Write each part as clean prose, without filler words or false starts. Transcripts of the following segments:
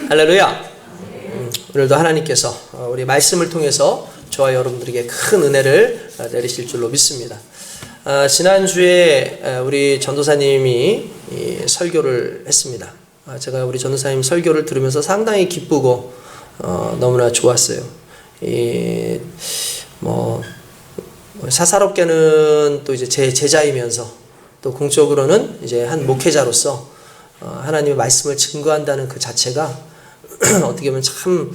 할렐루야. 오늘도 하나님께서 우리 말씀을 통해서 저와 여러분들에게 큰 은혜를 내리실 줄로 믿습니다. 지난주에 우리 전도사님이 설교를 했습니다. 제가 우리 전도사님 설교를 들으면서 상당히 기쁘고 너무나 좋았어요. 사사롭게는 또 이제 제 제자이면서 또 공적으로는 이제 한 목회자로서 하나님의 말씀을 증거한다는 그 자체가 어떻게 보면 참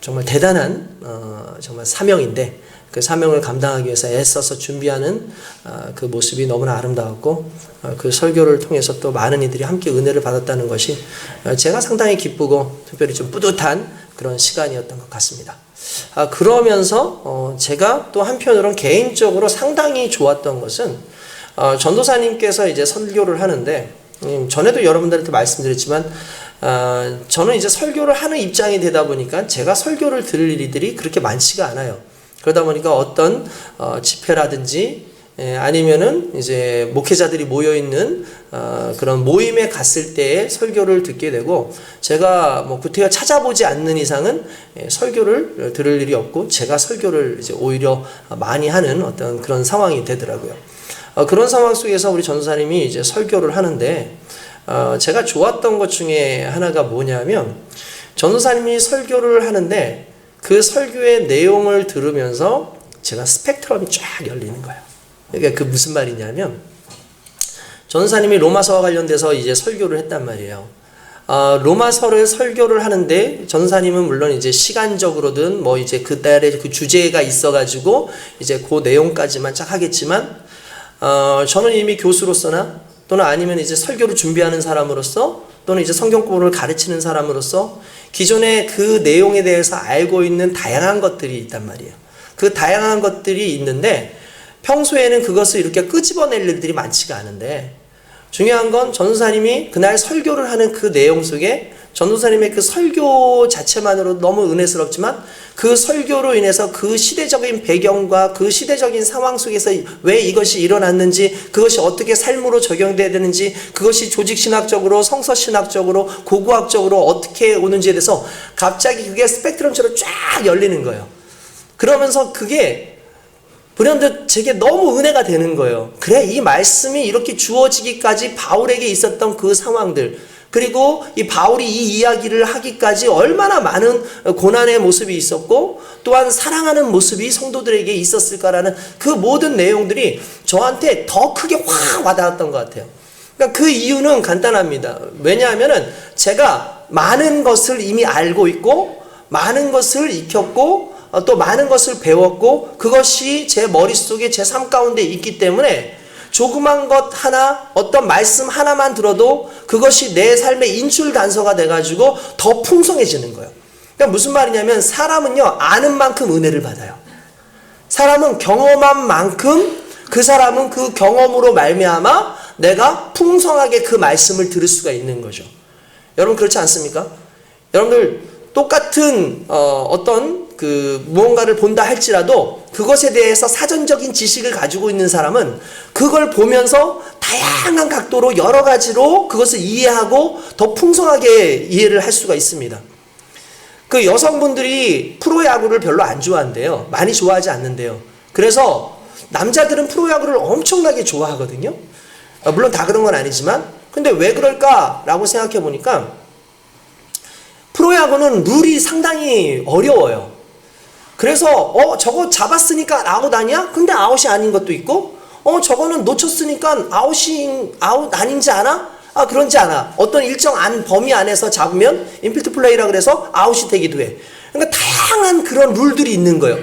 정말 대단한 정말 사명인데, 그 사명을 감당하기 위해서 애써서 준비하는 그 모습이 너무나 아름다웠고, 그 설교를 통해서 또 많은 이들이 함께 은혜를 받았다는 것이 제가 상당히 기쁘고 특별히 좀 뿌듯한 그런 시간이었던 것 같습니다. 그러면서 제가 또 한편으로는 개인적으로 상당히 좋았던 것은 전도사님께서 이제 설교를 하는데, 전에도 여러분들한테 말씀드렸지만 저는 이제 설교를 하는 입장이 되다 보니까 제가 설교를 들을 일들이 그렇게 많지가 않아요. 그러다 보니까 어떤 집회라든지 아니면은 이제 목회자들이 모여 있는 그런 모임에 갔을 때에 설교를 듣게 되고, 제가 구태여 찾아보지 않는 이상은 설교를 들을 일이 없고 제가 설교를 이제 오히려 많이 하는 어떤 그런 상황이 되더라고요. 그런 상황 속에서 우리 전도사님이 이제 설교를 하는데, 제가 좋았던 것 중에 하나가 뭐냐면, 전도사님이 설교를 하는데 그 설교의 내용을 들으면서 제가 스펙트럼이 쫙 열리는 거예요. 그러니까 그 무슨 말이냐면, 전도사님이 로마서와 관련돼서 이제 설교를 했단 말이에요. 로마서를 설교를 하는데 전도사님은 물론 이제 시간적으로든 이제 그달에 그 주제가 있어가지고 이제 그 내용까지만 쫙 하겠지만, 저는 이미 교수로서나 또는 아니면 이제 설교를 준비하는 사람으로서 또는 이제 성경 공부를 가르치는 사람으로서 기존에 그 내용에 대해서 알고 있는 다양한 것들이 있단 말이에요. 그 다양한 것들이 있는데 평소에는 그것을 이렇게 끄집어낼 일들이 많지가 않은데, 중요한 건 전도사님이 그날 설교를 하는 그 내용 속에 전도사님의 그 설교 자체만으로도 너무 은혜스럽지만, 그 설교로 인해서 그 시대적인 배경과 그 시대적인 상황 속에서 왜 이것이 일어났는지, 그것이 어떻게 삶으로 적용돼야 되는지, 그것이 조직신학적으로, 성서신학적으로, 고고학적으로 어떻게 오는지에 대해서 갑자기 그게 스펙트럼처럼 쫙 열리는 거예요. 그러면서 그게 불현듯 제게 너무 은혜가 되는 거예요. 그래, 이 말씀이 이렇게 주어지기까지 바울에게 있었던 그 상황들, 그리고 이 바울이 이 이야기를 하기까지 얼마나 많은 고난의 모습이 있었고 또한 사랑하는 모습이 성도들에게 있었을까라는 그 모든 내용들이 저한테 더 크게 확 와닿았던 것 같아요. 그러니까 그 이유는 간단합니다. 왜냐하면은 제가 많은 것을 이미 알고 있고 많은 것을 익혔고 또 많은 것을 배웠고 그것이 제 머릿속에 제 삶 가운데 있기 때문에 조그만 것 하나, 어떤 말씀 하나만 들어도 그것이 내 삶의 인출 단서가 돼가지고 더 풍성해지는 거예요. 그러니까 무슨 말이냐면, 사람은요, 아는 만큼 은혜를 받아요. 사람은 경험한 만큼 그 사람은 그 경험으로 말미암아 내가 풍성하게 그 말씀을 들을 수가 있는 거죠. 여러분 그렇지 않습니까? 여러분들 똑같은 어떤 그 무언가를 본다 할지라도 그것에 대해서 사전적인 지식을 가지고 있는 사람은 그걸 보면서 다양한 각도로 여러 가지로 그것을 이해하고 더 풍성하게 이해를 할 수가 있습니다. 그 여성분들이 프로야구를 별로 안 좋아한대요. 많이 좋아하지 않는데요. 그래서 남자들은 프로야구를 엄청나게 좋아하거든요. 물론 다 그런 건 아니지만, 근데 왜 그럴까라고 생각해 보니까 프로야구는 룰이 상당히 어려워요. 그래서 저거 잡았으니까 아웃 아니야? 근데 아웃이 아닌 것도 있고, 저거는 놓쳤으니까 아웃 아닌지 않아? 그런지 않아. 어떤 일정 범위 안에서 잡으면 인필드 플레이라 그래서 아웃이 되기도 해. 그러니까 다양한 그런 룰들이 있는 거예요.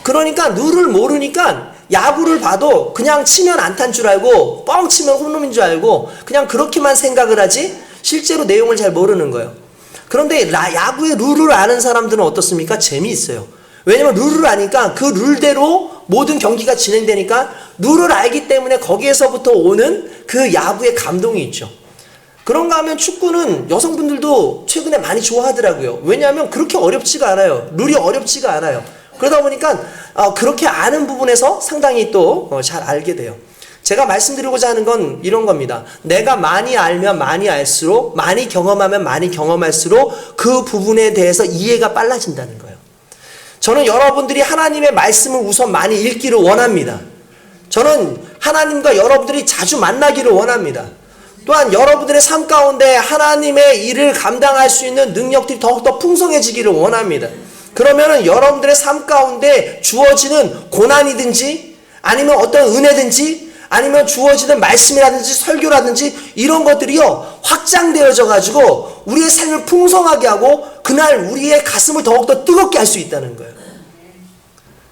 그러니까 룰을 모르니까 야구를 봐도 그냥 치면 안타인 줄 알고 뻥 치면 홈런인 줄 알고 그냥 그렇게만 생각을 하지 실제로 내용을 잘 모르는 거예요. 그런데 야구의 룰을 아는 사람들은 어떻습니까? 재미있어요. 왜냐면 룰을 아니까 그 룰대로 모든 경기가 진행되니까 룰을 알기 때문에 거기에서부터 오는 그 야구의 감동이 있죠. 그런가 하면 축구는 여성분들도 최근에 많이 좋아하더라고요. 왜냐하면 그렇게 어렵지가 않아요. 룰이 어렵지가 않아요. 그러다 보니까 그렇게 아는 부분에서 상당히 또 잘 알게 돼요. 제가 말씀드리고자 하는 건 이런 겁니다. 내가 많이 알면 많이 알수록, 많이 경험하면 많이 경험할수록 그 부분에 대해서 이해가 빨라진다는 거예요. 저는 여러분들이 하나님의 말씀을 우선 많이 읽기를 원합니다. 저는 하나님과 여러분들이 자주 만나기를 원합니다. 또한 여러분들의 삶 가운데 하나님의 일을 감당할 수 있는 능력들이 더욱더 풍성해지기를 원합니다. 그러면은 여러분들의 삶 가운데 주어지는 고난이든지 아니면 어떤 은혜든지 아니면 주어지는 말씀이라든지 설교라든지 이런 것들이요 확장되어져 가지고 우리의 삶을 풍성하게 하고 그날 우리의 가슴을 더욱더 뜨겁게 할 수 있다는 거예요.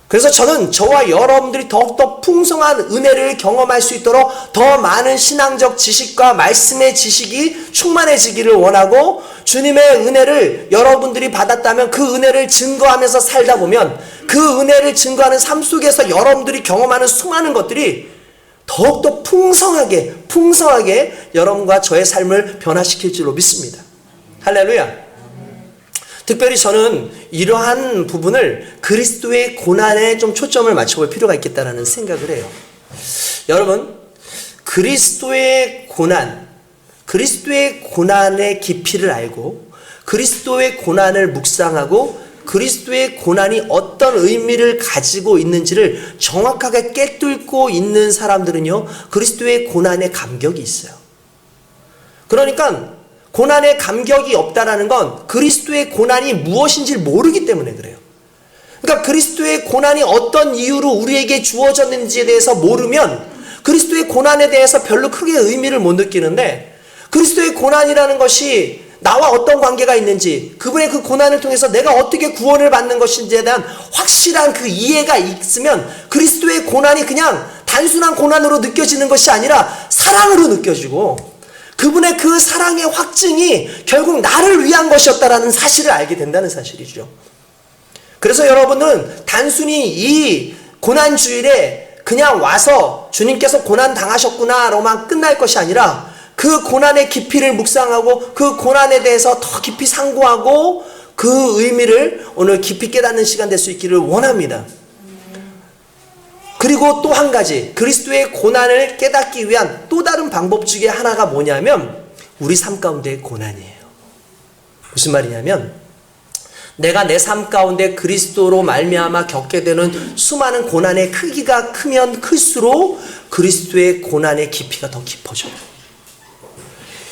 그래서 저는 저와 여러분들이 더욱더 풍성한 은혜를 경험할 수 있도록 더 많은 신앙적 지식과 말씀의 지식이 충만해지기를 원하고, 주님의 은혜를 여러분들이 받았다면 그 은혜를 증거하면서 살다 보면 그 은혜를 증거하는 삶 속에서 여러분들이 경험하는 수많은 것들이 더욱더 풍성하게 여러분과 저의 삶을 변화시킬 줄로 믿습니다. 할렐루야. 특별히 저는 이러한 부분을 그리스도의 고난에 좀 초점을 맞춰볼 필요가 있겠다라는 생각을 해요. 여러분, 그리스도의 고난의 깊이를 알고 그리스도의 고난을 묵상하고 그리스도의 고난이 어떤 의미를 가지고 있는지를 정확하게 꿰뚫고 있는 사람들은요, 그리스도의 고난에 감격이 있어요. 그러니까 고난에 감격이 없다라는 건 그리스도의 고난이 무엇인지 모르기 때문에 그래요. 그러니까 그리스도의 고난이 어떤 이유로 우리에게 주어졌는지에 대해서 모르면 그리스도의 고난에 대해서 별로 크게 의미를 못 느끼는데, 그리스도의 고난이라는 것이 나와 어떤 관계가 있는지, 그분의 그 고난을 통해서 내가 어떻게 구원을 받는 것인지에 대한 확실한 그 이해가 있으면 그리스도의 고난이 그냥 단순한 고난으로 느껴지는 것이 아니라 사랑으로 느껴지고, 그분의 그 사랑의 확증이 결국 나를 위한 것이었다라는 사실을 알게 된다는 사실이죠. 그래서 여러분은 단순히 이 고난주일에 그냥 와서 주님께서 고난 당하셨구나로만 끝날 것이 아니라 그 고난의 깊이를 묵상하고 그 고난에 대해서 더 깊이 상고하고 그 의미를 오늘 깊이 깨닫는 시간 될 수 있기를 원합니다. 그리고 또 한 가지, 그리스도의 고난을 깨닫기 위한 또 다른 방법 중에 하나가 뭐냐면 우리 삶 가운데의 고난이에요. 무슨 말이냐면 내가 내 삶 가운데 그리스도로 말미암아 겪게 되는 수많은 고난의 크기가 크면 클수록 그리스도의 고난의 깊이가 더 깊어져요.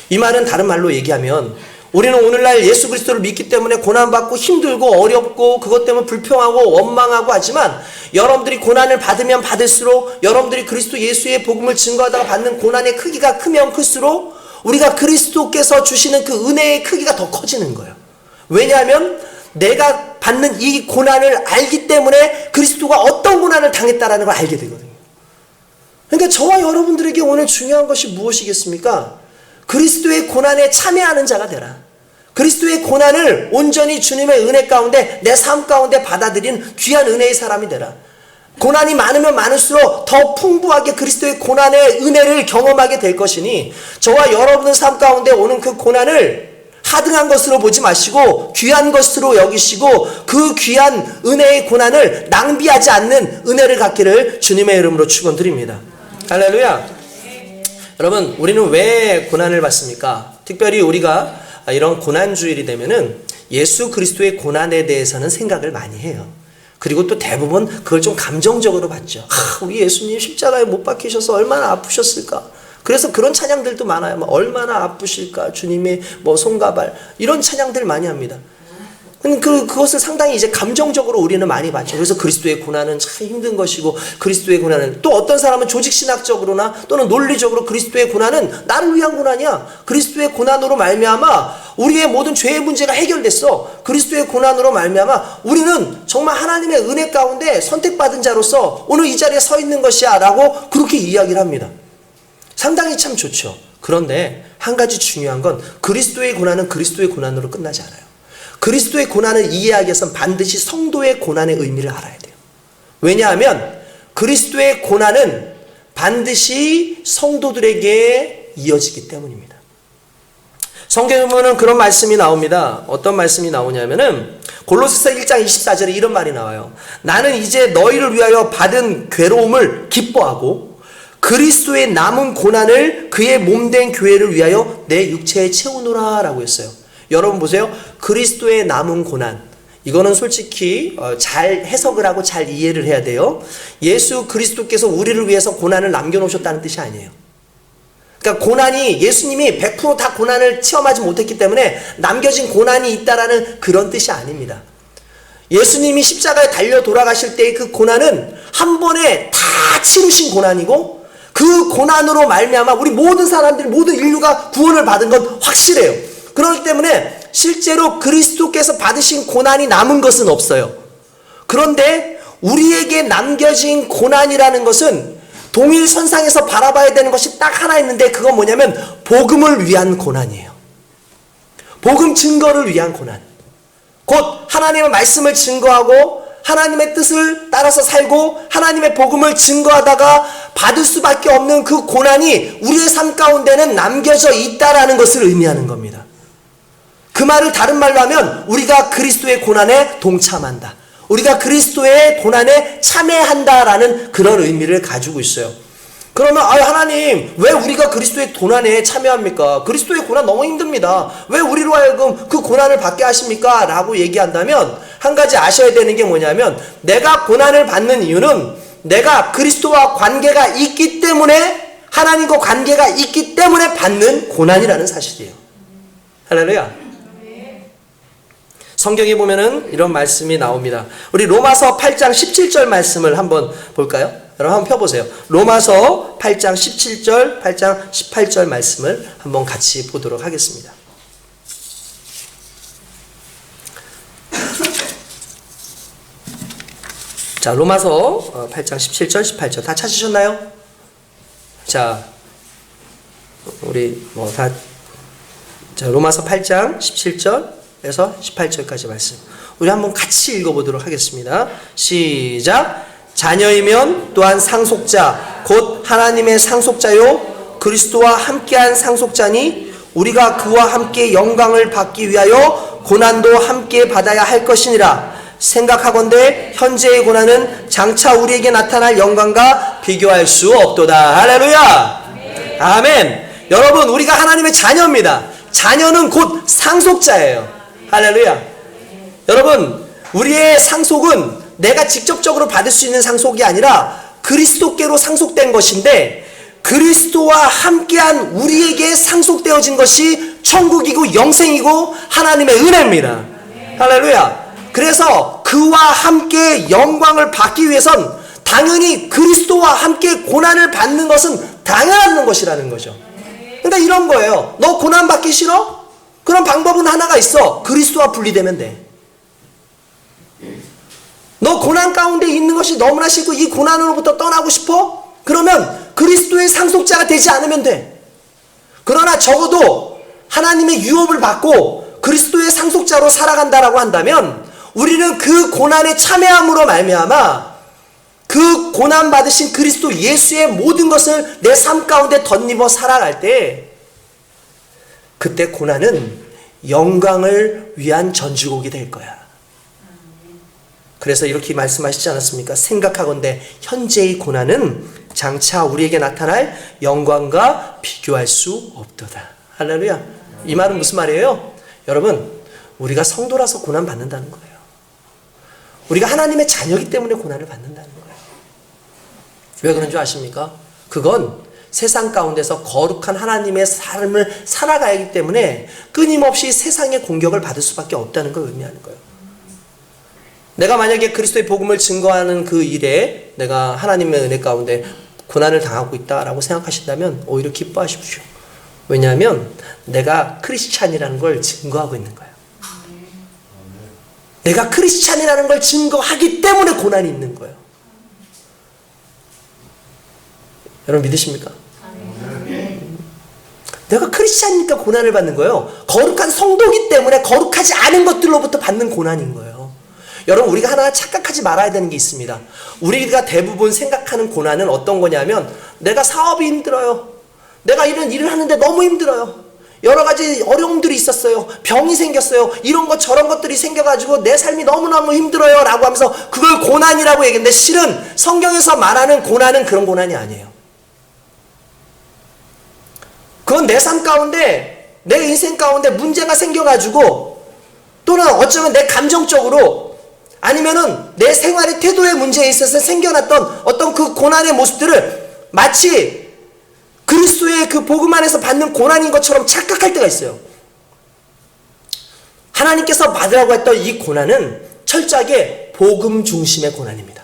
이 말은 다른 말로 얘기하면 우리는 오늘날 예수 그리스도를 믿기 때문에 고난받고 힘들고 어렵고 그것 때문에 불평하고 원망하고 하지만, 여러분들이 고난을 받으면 받을수록 여러분들이 그리스도 예수의 복음을 증거하다가 받는 고난의 크기가 크면 클수록 우리가 그리스도께서 주시는 그 은혜의 크기가 더 커지는 거예요. 왜냐하면 내가 받는 이 고난을 알기 때문에 그리스도가 어떤 고난을 당했다라는 걸 알게 되거든요. 그러니까 저와 여러분들에게 오늘 중요한 것이 무엇이겠습니까? 그리스도의 고난에 참여하는 자가 되라. 그리스도의 고난을 온전히 주님의 은혜 가운데 내 삶 가운데 받아들이는 귀한 은혜의 사람이 되라. 고난이 많으면 많을수록 더 풍부하게 그리스도의 고난의 은혜를 경험하게 될 것이니, 저와 여러분의 삶 가운데 오는 그 고난을 하등한 것으로 보지 마시고 귀한 것으로 여기시고 그 귀한 은혜의 고난을 낭비하지 않는 은혜를 갖기를 주님의 이름으로 축원드립니다. 할렐루야. 여러분, 우리는 왜 고난을 받습니까? 특별히 우리가 이런 고난주일이 되면은 예수 그리스도의 고난에 대해서는 생각을 많이 해요. 그리고 또 대부분 그걸 좀 감정적으로 받죠. 우리 예수님 십자가에 못 박히셔서 얼마나 아프셨을까. 그래서 그런 찬양들도 많아요. 얼마나 아프실까 주님의 손과 발, 이런 찬양들 많이 합니다. 그것을 상당히 이제 감정적으로 우리는 많이 받죠. 그래서 그리스도의 고난은 참 힘든 것이고, 그리스도의 고난은 또 어떤 사람은 조직신학적으로나 또는 논리적으로 그리스도의 고난은 나를 위한 고난이야. 그리스도의 고난으로 말미암아 우리의 모든 죄의 문제가 해결됐어. 그리스도의 고난으로 말미암아 우리는 정말 하나님의 은혜 가운데 선택받은 자로서 오늘 이 자리에 서 있는 것이야 라고 그렇게 이야기를 합니다. 상당히 참 좋죠. 그런데 한 가지 중요한 건 그리스도의 고난은 그리스도의 고난으로 끝나지 않아요. 그리스도의 고난을 이해하기 위해서는 반드시 성도의 고난의 의미를 알아야 돼요. 왜냐하면 그리스도의 고난은 반드시 성도들에게 이어지기 때문입니다. 성경에 보면 그런 말씀이 나옵니다. 어떤 말씀이 나오냐면은 골로새서 1장 24절에 이런 말이 나와요. 나는 이제 너희를 위하여 받은 괴로움을 기뻐하고 그리스도의 남은 고난을 그의 몸된 교회를 위하여 내 육체에 채우노라 라고 했어요. 여러분 보세요. 그리스도의 남은 고난, 이거는 솔직히 잘 해석을 하고 잘 이해를 해야 돼요. 예수 그리스도께서 우리를 위해서 고난을 남겨놓으셨다는 뜻이 아니에요. 그러니까 고난이, 예수님이 100% 다 고난을 체험하지 못했기 때문에 남겨진 고난이 있다라는 그런 뜻이 아닙니다. 예수님이 십자가에 달려 돌아가실 때의 그 고난은 한 번에 다 치르신 고난이고, 그 고난으로 말미암아 우리 모든 사람들, 모든 인류가 구원을 받은 건 확실해요. 그렇기 때문에 실제로 그리스도께서 받으신 고난이 남은 것은 없어요. 그런데 우리에게 남겨진 고난이라는 것은 동일선상에서 바라봐야 되는 것이 딱 하나 있는데, 그건 뭐냐면 복음을 위한 고난이에요. 복음 증거를 위한 고난. 곧 하나님의 말씀을 증거하고 하나님의 뜻을 따라서 살고 하나님의 복음을 증거하다가 받을 수밖에 없는 그 고난이 우리의 삶 가운데는 남겨져 있다라는 것을 의미하는 겁니다. 그 말을 다른 말로 하면 우리가 그리스도의 고난에 동참한다, 우리가 그리스도의 고난에 참여한다라는 그런 의미를 가지고 있어요. 그러면 하나님, 왜 우리가 그리스도의 고난에 참여합니까? 그리스도의 고난 너무 힘듭니다. 왜 우리로 하여금 그 고난을 받게 하십니까? 라고 얘기한다면 한 가지 아셔야 되는 게 뭐냐면, 내가 고난을 받는 이유는 내가 그리스도와 관계가 있기 때문에, 하나님과 관계가 있기 때문에 받는 고난이라는 사실이에요. 할렐루야. 성경에 보면은 이런 말씀이 나옵니다. 우리 로마서 8장 17절 말씀을 한번 볼까요? 여러분 한번 펴보세요. 로마서 8장 17절, 8장 18절 말씀을 한번 같이 보도록 하겠습니다. 자, 로마서 8장 17절, 18절 다 찾으셨나요? 자, 우리 자, 로마서 8장 17절에서 18절까지 말씀 우리 한번 같이 읽어보도록 하겠습니다. 시작. 자녀이면 또한 상속자 곧 하나님의 상속자요 그리스도와 함께한 상속자니 우리가 그와 함께 영광을 받기 위하여 고난도 함께 받아야 할 것이니라. 생각하건대 현재의 고난은 장차 우리에게 나타날 영광과 비교할 수 없도다. 할렐루야. 아멘. 여러분, 우리가 하나님의 자녀입니다. 자녀는 곧 상속자예요. 할렐루야. 여러분, 우리의 상속은 내가 직접적으로 받을 수 있는 상속이 아니라 그리스도께로 상속된 것인데, 그리스도와 함께한 우리에게 상속되어진 것이 천국이고 영생이고 하나님의 은혜입니다. 할렐루야. 그래서 그와 함께 영광을 받기 위해선 당연히 그리스도와 함께 고난을 받는 것은 당연한 것이라는 거죠. 그러니까 이런 거예요. 너 고난 받기 싫어? 그럼 방법은 하나가 있어. 그리스도와 분리되면 돼. 너 고난 가운데 있는 것이 너무나 싫고 이 고난으로부터 떠나고 싶어? 그러면 그리스도의 상속자가 되지 않으면 돼. 그러나 적어도 하나님의 유업을 받고 그리스도의 상속자로 살아간다라고 한다면, 우리는 그 고난에 참여함으로 말미암아 그 고난 받으신 그리스도 예수의 모든 것을 내 삶 가운데 덧입어 살아갈 때, 그때 고난은 영광을 위한 전주곡이 될 거야. 그래서 이렇게 말씀하시지 않았습니까? 생각하건대 현재의 고난은 장차 우리에게 나타날 영광과 비교할 수 없도다. 할렐루야. 이 말은 무슨 말이에요? 여러분, 우리가 성도라서 고난 받는다는 거예요. 우리가 하나님의 자녀이기 때문에 고난을 받는다는 거예요. 왜 그런 줄 아십니까? 그건 세상 가운데서 거룩한 하나님의 삶을 살아가야 하기 때문에 끊임없이 세상의 공격을 받을 수밖에 없다는 걸 의미하는 거예요. 내가 만약에 그리스도의 복음을 증거하는 그 일에 내가 하나님의 은혜 가운데 고난을 당하고 있다라고 생각하신다면 오히려 기뻐하십시오. 왜냐하면 내가 크리스찬이라는 걸 증거하고 있는 거예요. 내가 크리스찬이라는 걸 증거하기 때문에 고난이 있는 거예요. 여러분 믿으십니까? 내가 크리스찬이니까 고난을 받는 거예요. 거룩한 성도이기 때문에 거룩하지 않은 것들로부터 받는 고난인 거예요. 여러분, 우리가 하나 착각하지 말아야 되는 게 있습니다. 우리가 대부분 생각하는 고난은 어떤 거냐면, 내가 사업이 힘들어요. 내가 이런 일을 하는데 너무 힘들어요. 여러 가지 어려움들이 있었어요. 병이 생겼어요. 이런 것 저런 것들이 생겨가지고 내 삶이 너무너무 힘들어요 라고 하면서 그걸 고난이라고 얘기했는데, 실은 성경에서 말하는 고난은 그런 고난이 아니에요. 어떤 내 삶 가운데, 내 인생 가운데 문제가 생겨가지고, 또는 어쩌면 내 감정적으로, 아니면은 내 생활의 태도의 문제에 있어서 생겨났던 어떤 그 고난의 모습들을 마치 그리스도의 그 복음 안에서 받는 고난인 것처럼 착각할 때가 있어요. 하나님께서 받으라고 했던 이 고난은 철저하게 복음 중심의 고난입니다.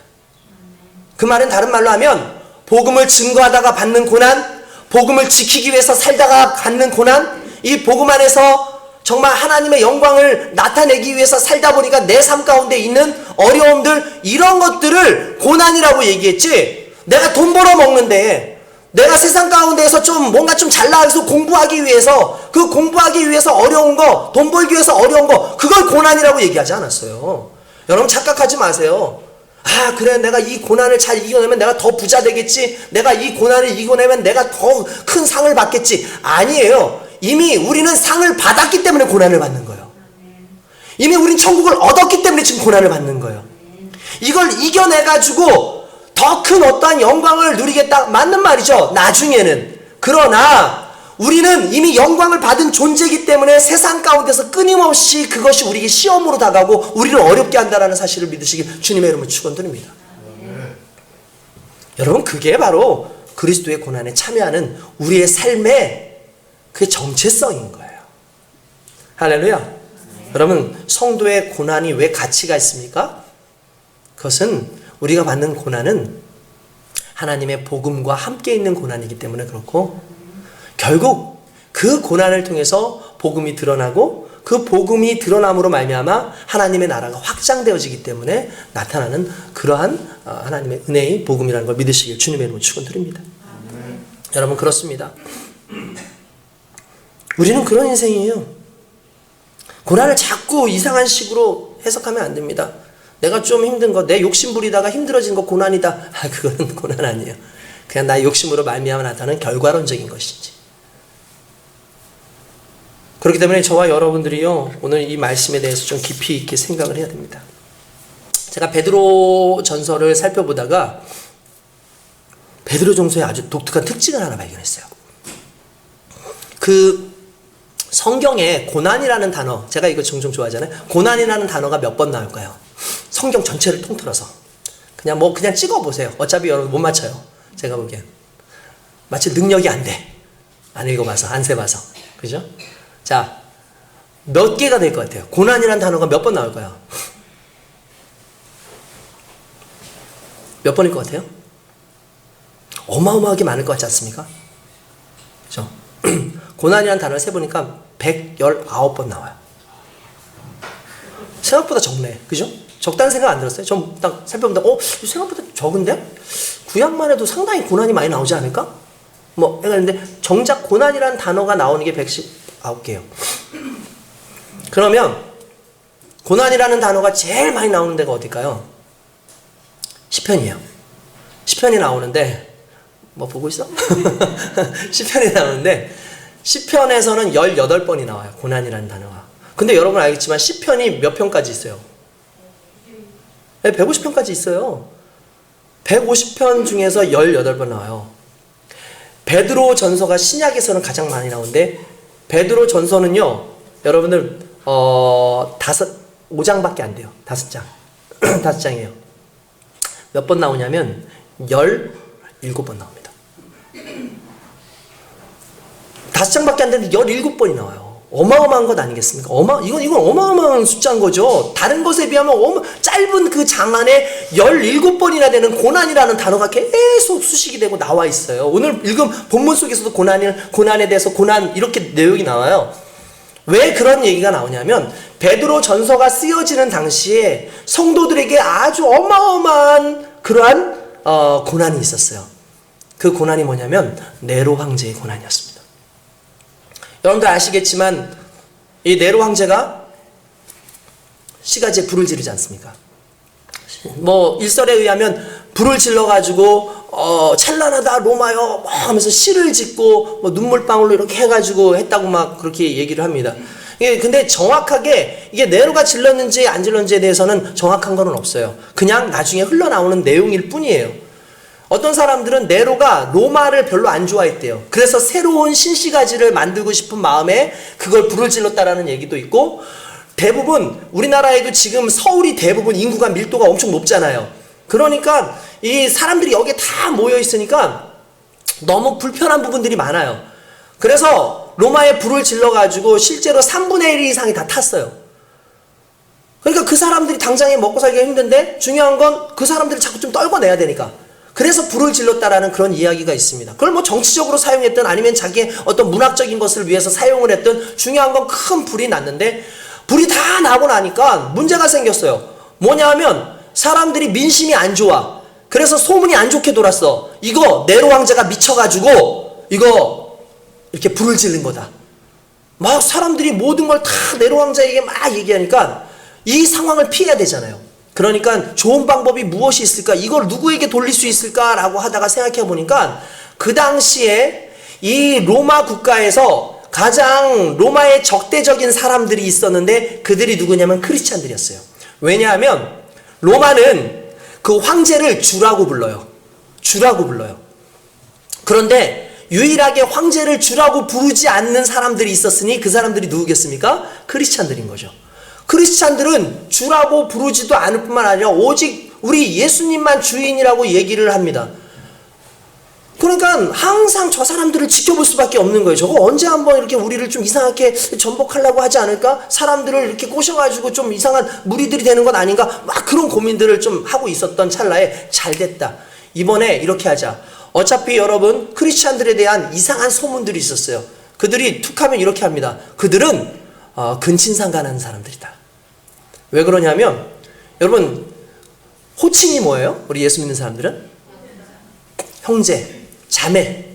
그 말은 다른 말로 하면 복음을 증거하다가 받는 고난, 복음을 지키기 위해서 살다가 받는 고난, 이 복음 안에서 정말 하나님의 영광을 나타내기 위해서 살다 보니까 내 삶 가운데 있는 어려움들, 이런 것들을 고난이라고 얘기했지, 내가 돈 벌어 먹는데 내가 세상 가운데에서 좀 뭔가 좀 잘 나가서 공부하기 위해서, 그 공부하기 위해서 어려운 거, 돈 벌기 위해서 어려운 거, 그걸 고난이라고 얘기하지 않았어요. 여러분 착각하지 마세요. 아, 그래, 내가 이 고난을 잘 이겨내면 내가 더 부자 되겠지, 내가 이 고난을 이겨내면 내가 더 큰 상을 받겠지. 아니에요. 이미 우리는 상을 받았기 때문에 고난을 받는 거예요. 이미 우린 천국을 얻었기 때문에 지금 고난을 받는 거예요. 이걸 이겨내가지고 더 큰 어떠한 영광을 누리겠다, 맞는 말이죠, 나중에는. 그러나 우리는 이미 영광을 받은 존재이기 때문에 세상 가운데서 끊임없이 그것이 우리에게 시험으로 다가오고 우리를 어렵게 한다는 사실을 믿으시길 주님의 이름으로 축원드립니다. 여러분, 그게 바로 그리스도의 고난에 참여하는 우리의 삶의 그 정체성인 거예요. 할렐루야. 여러분, 성도의 고난이 왜 가치가 있습니까? 그것은 우리가 받는 고난은 하나님의 복음과 함께 있는 고난이기 때문에 그렇고, 결국 그 고난을 통해서 복음이 드러나고, 그 복음이 드러남으로 말미암아 하나님의 나라가 확장되어지기 때문에 나타나는 그러한 하나님의 은혜의 복음이라는 걸 믿으시길 주님의 이름으로 축원드립니다. 여러분, 그렇습니다. 우리는 그런 인생이에요. 고난을 자꾸 이상한 식으로 해석하면 안 됩니다. 내가 좀 힘든 거, 내 욕심 부리다가 힘들어진 거 고난이다. 아, 그거는 고난 아니에요. 그냥 나의 욕심으로 말미암아 나타나는 결과론적인 것이지. 그렇기 때문에 저와 여러분들이요, 오늘 이 말씀에 대해서 좀 깊이 있게 생각을 해야 됩니다. 제가 베드로 전서를 살펴보다가 베드로 전서의 아주 독특한 특징을 하나 발견했어요. 그 성경에 고난이라는 단어, 제가 이거 종종 좋아하잖아요. 고난이라는 단어가 몇 번 나올까요? 성경 전체를 통틀어서 그냥 찍어보세요. 어차피 여러분 못 맞춰요. 제가 보기엔 마치 능력이 안 돼. 안 읽어봐서, 안 세봐서. 그죠? 자, 몇 개가 될 것 같아요? 고난이라는 단어가 몇 번 나올까요? 몇 번일 것 같아요? 어마어마하게 많을 것 같지 않습니까? 그죠? 고난이라는 단어를 세보니까 119번 나와요. 생각보다 적네. 그죠? 적다는 생각 안 들었어요? 전 딱 살펴보다, 생각보다 적은데? 구약만 해도 상당히 고난이 많이 나오지 않을까? 그런데 정작 고난이라는 단어가 나오는 게 119개예요. 그러면 고난이라는 단어가 제일 많이 나오는 데가 어딜까요? 시편이에요. 시편이 나오는데, 보고 있어? 시편이 나오는데, 시편에서는 18번이 나와요. 고난이라는 단어가. 근데 여러분 알겠지만 시편이 몇 편까지 있어요? 네, 150편까지 있어요. 150편 중에서 18번 나와요. 베드로 전서가 신약에서는 가장 많이 나오는데, 베드로 전서는요, 여러분들 5장밖에 안 돼요. 5장. 5장이에요. 몇 번 나오냐면 17번 나옵니다. 5장밖에 안 되는데 17번이 나와요. 어마어마한 것 아니겠습니까? 이건 어마어마한 숫자인 거죠. 다른 것에 비하면 짧은 그 장 안에 17번이나 되는 고난이라는 단어가 계속 수식이 되고 나와 있어요. 오늘 읽은 본문 속에서도 고난에 대해서 고난, 이렇게 내용이 나와요. 왜 그런 얘기가 나오냐면, 베드로 전서가 쓰여지는 당시에 성도들에게 아주 어마어마한 그러한 고난이 있었어요. 그 고난이 뭐냐면 네로 황제의 고난이었습니다. 여러분들 아시겠지만 이 네로 황제가 시가지에 불을 지르지 않습니까? 일설에 의하면 불을 질러가지고 찬란하다 로마여 하면서 시를 짓고 눈물방울로 이렇게 해가지고 했다고 막 그렇게 얘기를 합니다. 근데 정확하게 이게 네로가 질렀는지 안 질렀는지에 대해서는 정확한 건 없어요. 그냥 나중에 흘러나오는 내용일 뿐이에요. 어떤 사람들은 네로가 로마를 별로 안 좋아했대요. 그래서 새로운 신시가지를 만들고 싶은 마음에 그걸 불을 질렀다라는 얘기도 있고, 대부분 우리나라에도 지금 서울이 대부분 인구가 밀도가 엄청 높잖아요. 그러니까 이 사람들이 여기에 다 모여 있으니까 너무 불편한 부분들이 많아요. 그래서 로마에 불을 질러가지고 실제로 3분의 1 이상이 다 탔어요. 그러니까 그 사람들이 당장에 먹고 살기가 힘든데 중요한 건 그 사람들을 자꾸 좀 떨궈내야 되니까. 그래서 불을 질렀다라는 그런 이야기가 있습니다. 그걸 뭐 정치적으로 사용했든 아니면 자기의 어떤 문학적인 것을 위해서 사용을 했든 중요한 건 큰 불이 났는데, 불이 다 나고 나니까 문제가 생겼어요. 뭐냐 하면 사람들이 민심이 안 좋아. 그래서 소문이 안 좋게 돌았어. 이거 네로 황제가 미쳐가지고 이거 이렇게 불을 지른 거다. 막 사람들이 모든 걸 다 네로 황제에게 막 얘기하니까 이 상황을 피해야 되잖아요. 그러니까 좋은 방법이 무엇이 있을까? 이걸 누구에게 돌릴 수 있을까라고 하다가 생각해 보니까 그 당시에 이 로마 국가에서 가장 로마의 적대적인 사람들이 있었는데 그들이 누구냐면 크리스찬들이었어요. 왜냐하면 로마는 그 황제를 주라고 불러요. 주라고 불러요. 그런데 유일하게 황제를 주라고 부르지 않는 사람들이 있었으니 그 사람들이 누구겠습니까? 크리스찬들인 거죠. 크리스찬들은 주라고 부르지도 않을 뿐만 아니라 오직 우리 예수님만 주인이라고 얘기를 합니다. 그러니까 항상 저 사람들을 지켜볼 수밖에 없는 거예요. 저거 언제 한번 이렇게 우리를 좀 이상하게 전복하려고 하지 않을까? 사람들을 이렇게 꼬셔가지고 좀 이상한 무리들이 되는 건 아닌가? 막 그런 고민들을 좀 하고 있었던 찰나에 잘 됐다. 이번에 이렇게 하자. 어차피 여러분 크리스찬들에 대한 이상한 소문들이 있었어요. 그들이 툭하면 이렇게 합니다. 그들은 근친상간하는 사람들이다. 왜 그러냐면 여러분 호칭이 뭐예요? 우리 예수 믿는 사람들은? 형제, 자매.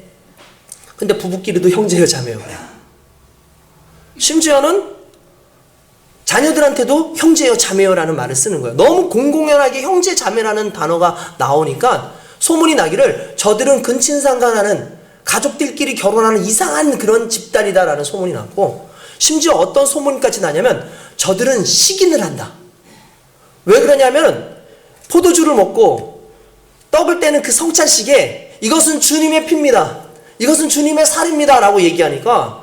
근데 부부끼리도 형제요 자매요 그래. 심지어는 자녀들한테도 형제요 자매요라는 말을 쓰는 거예요. 너무 공공연하게 형제 자매라는 단어가 나오니까 소문이 나기를 저들은 근친상간하는, 가족들끼리 결혼하는 이상한 그런 집단이다라는 소문이 났고, 심지어 어떤 소문까지 나냐면 저들은 식인을 한다. 왜 그러냐면 포도주를 먹고 떡을 떼는 그 성찬식에 이것은 주님의 피입니다, 이것은 주님의 살입니다 라고 얘기하니까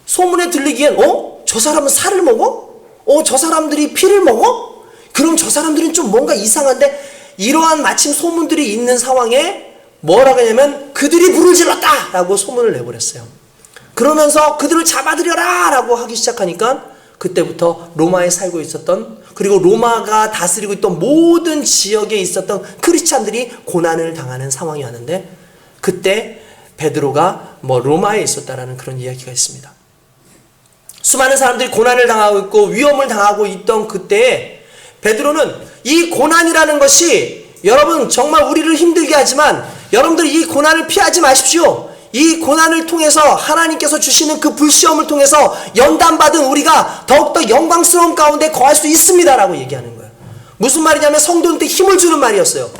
소문에 들리기엔 저 사람은 살을 먹어? 저 사람들이 피를 먹어? 그럼 저 사람들은 좀 뭔가 이상한데, 이러한 마침 소문들이 있는 상황에 뭐라고 하냐면 그들이 불을 질렀다 라고 소문을 내버렸어요. 그러면서 그들을 잡아들여라 라고 하기 시작하니까 그때부터 로마에 살고 있었던, 그리고 로마가 다스리고 있던 모든 지역에 있었던 크리스찬들이 고난을 당하는 상황이었는데, 그때 베드로가 로마에 있었다라는 그런 이야기가 있습니다. 수많은 사람들이 고난을 당하고 있고 위험을 당하고 있던 그때에 베드로는 이 고난이라는 것이 여러분 정말 우리를 힘들게 하지만 여러분들 이 고난을 피하지 마십시오. 이 고난을 통해서 하나님께서 주시는 그 불시험을 통해서 연단받은 우리가 더욱더 영광스러운 가운데 거할 수 있습니다 라고 얘기하는 거예요. 무슨 말이냐면 성도한테 힘을 주는 말이었어요.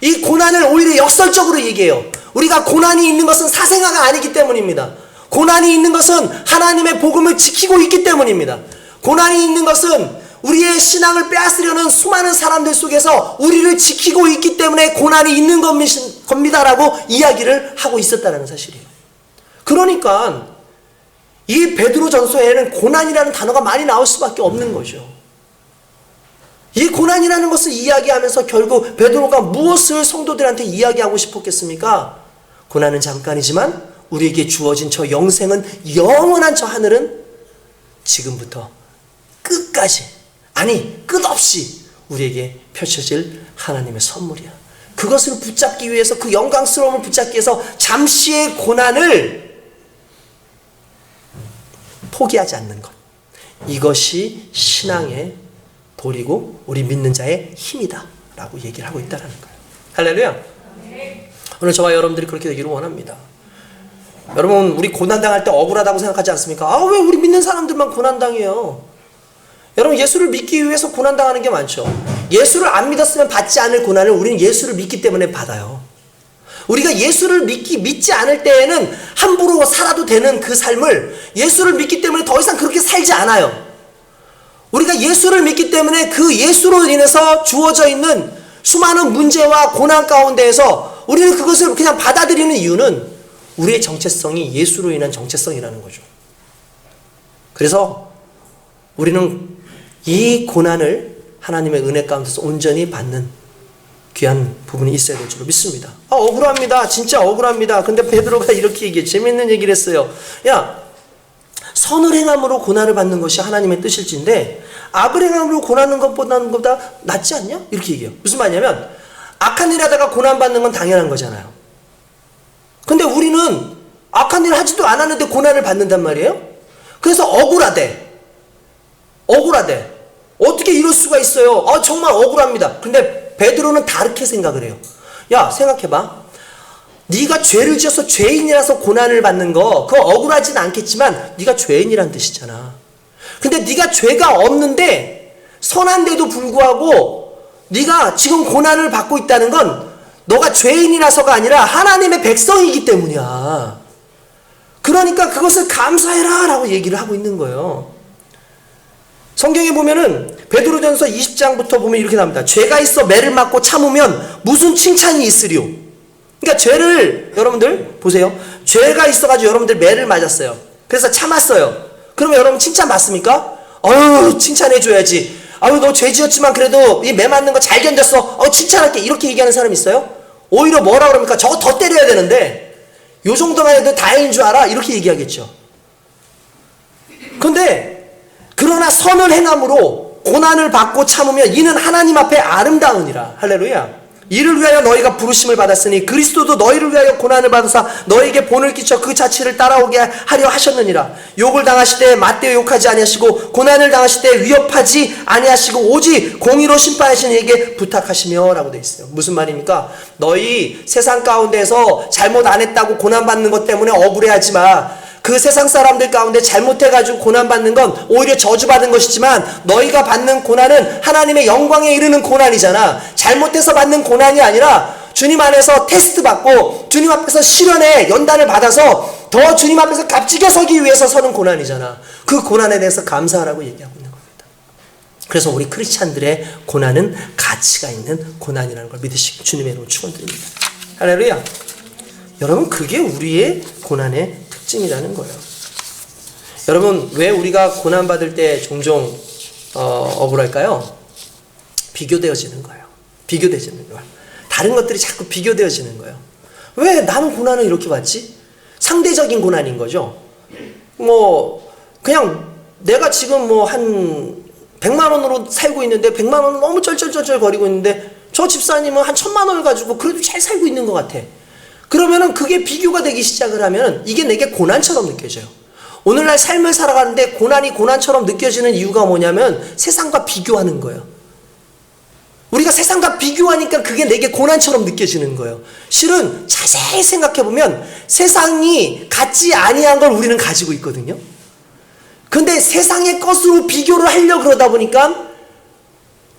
이 고난을 오히려 역설적으로 얘기해요. 우리가 고난이 있는 것은 사생아가 아니기 때문입니다. 고난이 있는 것은 하나님의 복음을 지키고 있기 때문입니다. 고난이 있는 것은 우리의 신앙을 빼앗으려는 수많은 사람들 속에서 우리를 지키고 있기 때문에 고난이 있는 겁니다라고 이야기를 하고 있었다는 사실이에요. 그러니까 이 베드로전서에는 고난이라는 단어가 많이 나올 수밖에 없는 거죠. 이 고난이라는 것을 이야기하면서 결국 베드로가 무엇을 성도들한테 이야기하고 싶었겠습니까? 고난은 잠깐이지만 우리에게 주어진 저 영생은, 영원한 저 하늘은 지금부터 끝까지, 아니 끝없이 우리에게 펼쳐질 하나님의 선물이야. 그것을 붙잡기 위해서, 그 영광스러움을 붙잡기 위해서 잠시의 고난을 포기하지 않는 것, 이것이 신앙의 도리고 우리 믿는 자의 힘이다 라고 얘기를 하고 있다는 거예요. 할렐루야. 오늘 저와 여러분들이 그렇게 되기를 원합니다. 여러분 우리 고난당할 때 억울하다고 생각하지 않습니까? 왜 우리 믿는 사람들만 고난당해요? 여러분 예수를 믿기 위해서 고난당하는 게 많죠. 예수를 안 믿었으면 받지 않을 고난을 우리는 예수를 믿기 때문에 받아요. 우리가 예수를 믿지 않을 때에는 함부로 살아도 되는 그 삶을 예수를 믿기 때문에 더 이상 그렇게 살지 않아요. 우리가 예수를 믿기 때문에 그 예수로 인해서 주어져 있는 수많은 문제와 고난 가운데에서 우리는 그것을 그냥 받아들이는 이유는 우리의 정체성이 예수로 인한 정체성이라는 거죠. 그래서 우리는 이 고난을 하나님의 은혜 가운데서 온전히 받는 귀한 부분이 있어야 될 줄로 믿습니다. 억울합니다. 진짜 억울합니다. 근데 베드로가 이렇게 얘기해. 재밌는 얘기를 했어요. 야, 선을 행함으로 고난을 받는 것이 하나님의 뜻일진데 악을 행함으로 고난하는 것보다 낫지 않냐? 이렇게 얘기해요. 무슨 말이냐면 악한 일 하다가 고난받는 건 당연한 거잖아요. 근데 우리는 악한 일 하지도 않았는데 고난을 받는단 말이에요. 그래서 억울하대. 어떻게 이럴 수가 있어요? 정말 억울합니다. 근데 베드로는 다르게 생각을 해요. 야, 생각해봐. 네가 죄를 지어서 죄인이라서 고난을 받는 거 그거 억울하진 않겠지만 네가 죄인이란 뜻이잖아. 근데 네가 죄가 없는데 선한데도 불구하고 네가 지금 고난을 받고 있다는 건 너가 죄인이라서가 아니라 하나님의 백성이기 때문이야. 그러니까 그것을 감사해라 라고 얘기를 하고 있는 거예요. 성경에 보면은 베드로전서 20장부터 보면 이렇게 나옵니다. 죄가 있어 매를 맞고 참으면 무슨 칭찬이 있으리요. 그러니까 죄를 여러분들 보세요. 죄가 있어가지고 여러분들 매를 맞았어요. 그래서 참았어요. 그러면 여러분 칭찬 받습니까? 칭찬해줘야지. 너 죄 지었지만 그래도 이 매 맞는 거 잘 견뎠어. 칭찬할게. 이렇게 얘기하는 사람 있어요? 오히려 뭐라 그럽니까? 저거 더 때려야 되는데 요 정도만 해도 다행인 줄 알아? 이렇게 얘기하겠죠. 근데 그러나 선을 행함으로 고난을 받고 참으면 이는 하나님 앞에 아름다우니라. 할렐루야. 이를 위하여 너희가 부르심을 받았으니 그리스도도 너희를 위하여 고난을 받으사 너희에게 본을 끼쳐 그 자취를 따라오게 하려 하셨느니라. 욕을 당하실 때 맞대어 욕하지 아니하시고 고난을 당하실 때 위협하지 아니하시고 오직 공의로 심판하시는 이에게 부탁하시며 라고 되어 있어요. 무슨 말입니까? 너희 세상 가운데서 잘못 안 했다고 고난받는 것 때문에 억울해하지 마. 그 세상 사람들 가운데 잘못해가지고 고난받는 건 오히려 저주받은 것이지만 너희가 받는 고난은 하나님의 영광에 이르는 고난이잖아. 잘못해서 받는 고난이 아니라 주님 안에서 테스트 받고 주님 앞에서 시련의 연단을 받아서 더 주님 앞에서 값지게 서기 위해서 서는 고난이잖아. 그 고난에 대해서 감사하라고 얘기하고 있는 겁니다. 그래서 우리 크리스찬들의 고난은 가치가 있는 고난이라는 걸 믿으시고 주님의 이름으로 축원드립니다. 할렐루야. 여러분, 그게 우리의 고난의 특징이라는 거예요. 여러분, 왜 우리가 고난받을 때 종종 억울할까요? 비교되어지는 거예요. 비교되어지는 거예요. 다른 것들이 자꾸 비교되어지는 거예요. 왜 나는 고난을 이렇게 받지? 상대적인 고난인 거죠. 그냥 내가 지금 한 100만 원으로 살고 있는데 100만 원은 너무 쩔쩔쩔쩔 거리고 있는데 저 집사님은 한 1000만 원을 가지고 그래도 잘 살고 있는 것 같아. 그러면은 그게 비교가 되기 시작을 하면 이게 내게 고난처럼 느껴져요. 오늘날 삶을 살아가는데 고난이 고난처럼 느껴지는 이유가 뭐냐면 세상과 비교하는 거예요. 우리가 세상과 비교하니까 그게 내게 고난처럼 느껴지는 거예요. 실은 자세히 생각해보면 세상이 갖지 아니한 걸 우리는 가지고 있거든요. 근데 세상의 것으로 비교를 하려고 그러다 보니까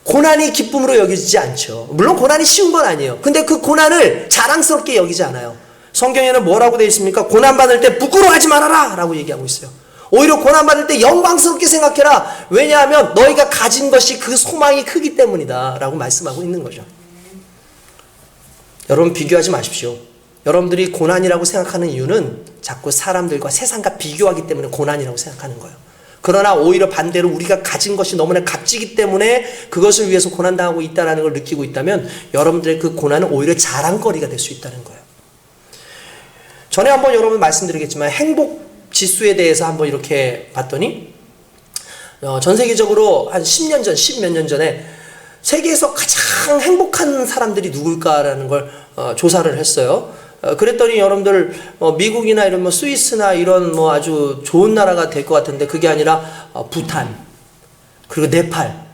고난이 기쁨으로 여겨지지 않죠. 물론 고난이 쉬운 건 아니에요. 근데 그 고난을 자랑스럽게 여기지 않아요. 성경에는 뭐라고 되어 있습니까? 고난받을 때 부끄러워하지 말아라 라고 얘기하고 있어요. 오히려 고난받을 때 영광스럽게 생각해라. 왜냐하면 너희가 가진 것이 그 소망이 크기 때문이다 라고 말씀하고 있는 거죠. 여러분, 비교하지 마십시오. 여러분들이 고난이라고 생각하는 이유는 자꾸 사람들과 세상과 비교하기 때문에 고난이라고 생각하는 거예요. 그러나 오히려 반대로 우리가 가진 것이 너무나 값지기 때문에 그것을 위해서 고난당하고 있다는 걸 느끼고 있다면 여러분들의 그 고난은 오히려 자랑거리가 될 수 있다는 거예요. 전에 한번 여러분 말씀드리겠지만 행복지수에 대해서 한번 이렇게 봤더니 전 세계적으로 한 10년 전, 10몇 년 전에 세계에서 가장 행복한 사람들이 누굴까라는 걸 조사를 했어요. 그랬더니 여러분들 미국이나 이런 스위스나 이런 아주 좋은 나라가 될 것 같은데 그게 아니라 부탄 그리고 네팔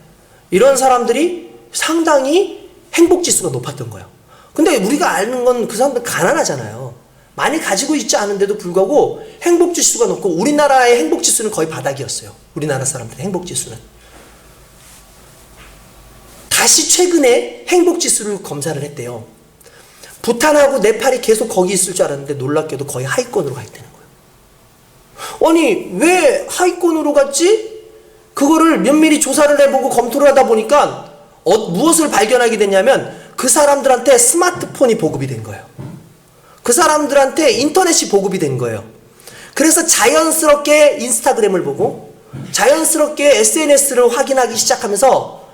이런 사람들이 상당히 행복지수가 높았던 거예요. 근데 우리가 아는 건 그 사람들 가난하잖아요. 많이 가지고 있지 않은데도 불구하고 행복지수가 높고 우리나라의 행복지수는 거의 바닥이었어요. 우리나라 사람들의 행복지수는. 다시 최근에 행복지수를 검사를 했대요. 부탄하고 네팔이 계속 거기 있을 줄 알았는데 놀랍게도 거의 하위권으로 가 있다는 거예요. 아니, 왜 하위권으로 갔지? 그거를 면밀히 조사를 해보고 검토를 하다 보니까 무엇을 발견하게 됐냐면 그 사람들한테 스마트폰이 보급이 된 거예요. 그 사람들한테 인터넷이 보급이 된 거예요. 그래서 자연스럽게 인스타그램을 보고 자연스럽게 SNS를 확인하기 시작하면서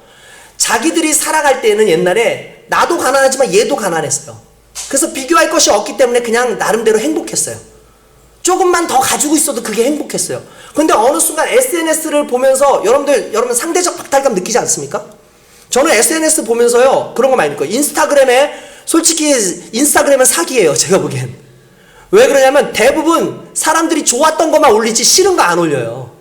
자기들이 살아갈 때는 옛날에 나도 가난하지만 얘도 가난했어요. 그래서 비교할 것이 없기 때문에 그냥 나름대로 행복했어요. 조금만 더 가지고 있어도 그게 행복했어요. 근데 어느 순간 SNS를 보면서 여러분 상대적 박탈감 느끼지 않습니까? 저는 SNS 보면서요 그런 거 많이 느껴요. 솔직히 인스타그램은 사기예요. 제가 보기엔. 왜 그러냐면 대부분 사람들이 좋았던 것만 올리지 싫은 거 안 올려요.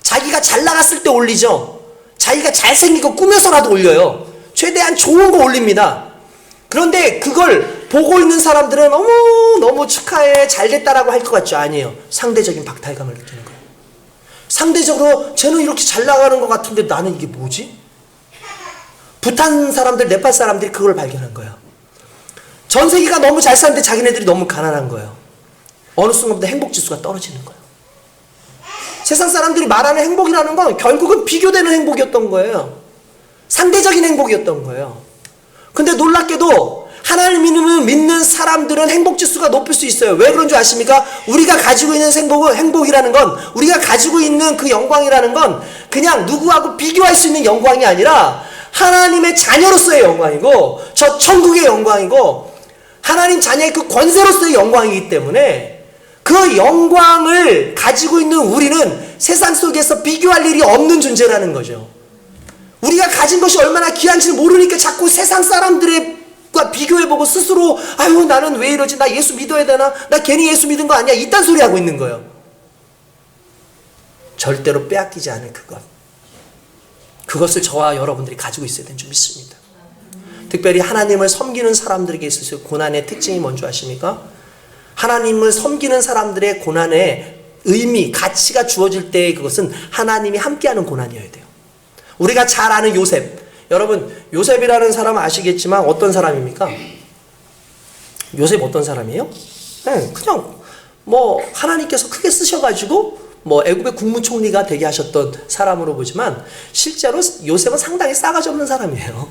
자기가 잘 나갔을 때 올리죠. 자기가 잘생긴 거 꾸며서라도 올려요. 최대한 좋은 거 올립니다. 그런데 그걸 보고 있는 사람들은 어머 너무 축하해 잘됐다라고 할 것 같죠? 아니에요. 상대적인 박탈감을 느끼는 거예요. 상대적으로 쟤는 이렇게 잘 나가는 것 같은데 나는 이게 뭐지? 부탄 사람들, 네팔 사람들이 그걸 발견한 거예요. 전 세계가 너무 잘 사는데 자기네들이 너무 가난한 거예요. 어느 순간부터 행복지수가 떨어지는 거예요. 세상 사람들이 말하는 행복이라는 건 결국은 비교되는 행복이었던 거예요. 상대적인 행복이었던 거예요. 근데 놀랍게도 하나님을 믿는 사람들은 행복지수가 높을 수 있어요. 왜 그런 줄 아십니까? 우리가 가지고 있는 행복이라는 건, 우리가 가지고 있는 그 영광이라는 건 그냥 누구하고 비교할 수 있는 영광이 아니라 하나님의 자녀로서의 영광이고 저 천국의 영광이고 하나님 자녀의 그 권세로서의 영광이기 때문에 그 영광을 가지고 있는 우리는 세상 속에서 비교할 일이 없는 존재라는 거죠. 우리가 가진 것이 얼마나 귀한지를 모르니까 자꾸 세상 사람들과 비교해보고 스스로 아유 나는 왜 이러지? 나 예수 믿어야 되나? 나 괜히 예수 믿은 거 아니야? 이딴 소리 하고 있는 거예요. 절대로 빼앗기지 않을 그것을 저와 여러분들이 가지고 있어야 되는 줄 믿습니다. 특별히 하나님을 섬기는 사람들에게 있어서 고난의 특징이 뭔지 아십니까? 하나님을 섬기는 사람들의 고난의 의미, 가치가 주어질 때 그것은 하나님이 함께하는 고난이어야 돼요. 우리가 잘 아는 요셉. 여러분 요셉이라는 사람 아시겠지만 어떤 사람입니까? 요셉 어떤 사람이에요? 네, 그냥 하나님께서 크게 쓰셔가지고 애굽의 국무총리가 되게 하셨던 사람으로 보지만 실제로 요셉은 상당히 싸가지 없는 사람이에요.